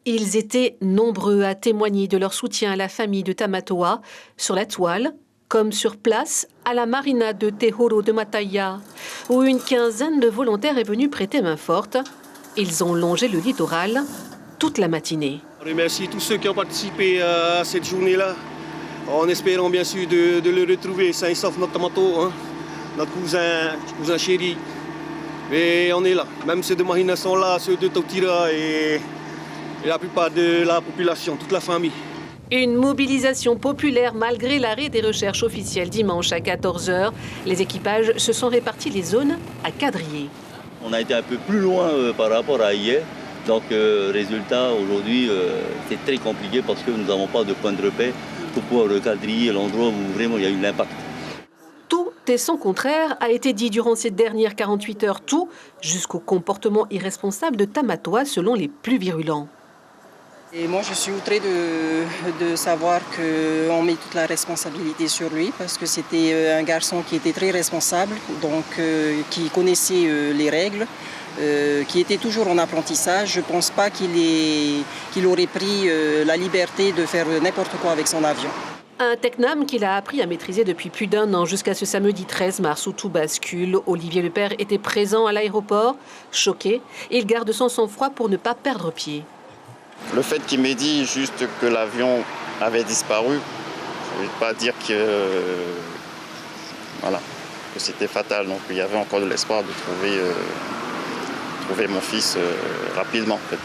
Ils étaient nombreux à témoigner de leur soutien à la famille de Tamatoa, sur la toile, comme sur place, à la marina de Tehoro de Mataya, où une quinzaine de volontaires est venue prêter main forte. Ils ont longé le littoral toute la matinée. On remercie tous ceux qui ont participé à cette journée-là, en espérant bien sûr de le retrouver sain et sauf, notre Tamato, hein, notre cousin chéri. Mais on est là, même ceux de Marina sont là, ceux de Tautira et la plupart de la population, toute la famille. Une mobilisation populaire malgré l'arrêt des recherches officielles dimanche à 14 h. Les équipages se sont répartis les zones à quadriller. On a été un peu plus loin par rapport à hier. Donc, résultat, aujourd'hui, c'est très compliqué parce que nous n'avons pas de point de repère pour pouvoir recadrer l'endroit où vraiment il y a eu l'impact. Tout et son contraire a été dit durant ces dernières 48 heures, tout jusqu'au comportement irresponsable de Tamatoa selon les plus virulents. Et moi, je suis outrée de savoir qu'on met toute la responsabilité sur lui parce que c'était un garçon qui était très responsable, donc qui connaissait les règles, qui était toujours en apprentissage. Je ne pense pas qu'il aurait pris la liberté de faire n'importe quoi avec son avion. Un Tecnam qu'il a appris à maîtriser depuis plus d'1 an jusqu'à ce samedi 13 mars où tout bascule. Olivier Lepère était présent à l'aéroport, choqué. Il garde son sang-froid pour ne pas perdre pied. Le fait qu'il m'ait dit juste que l'avion avait disparu, ça ne veut pas dire que c'était fatal. Donc il y avait encore de l'espoir de trouver mon fils rapidement. En fait.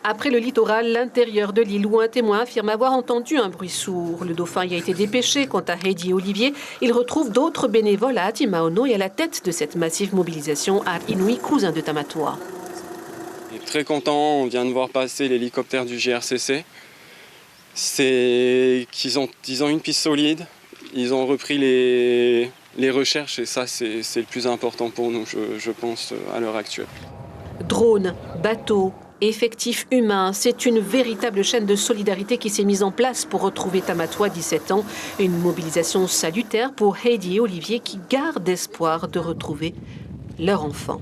Après le littoral, l'intérieur de l'île où un témoin affirme avoir entendu un bruit sourd. Le dauphin y a été dépêché. Quant à Heidi et Olivier, ils retrouvent d'autres bénévoles à Atimaono et à la tête de cette massive mobilisation à Inui, cousin de Tamatoa. Très content, on vient de voir passer l'hélicoptère du GRCC. C'est qu'ils ont une piste solide, ils ont repris les recherches et ça c'est le plus important pour nous, je pense, à l'heure actuelle. Drones, bateaux, effectifs humains, c'est une véritable chaîne de solidarité qui s'est mise en place pour retrouver Tamatoa, 17 ans. Une mobilisation salutaire pour Heidi et Olivier qui gardent espoir de retrouver leur enfant.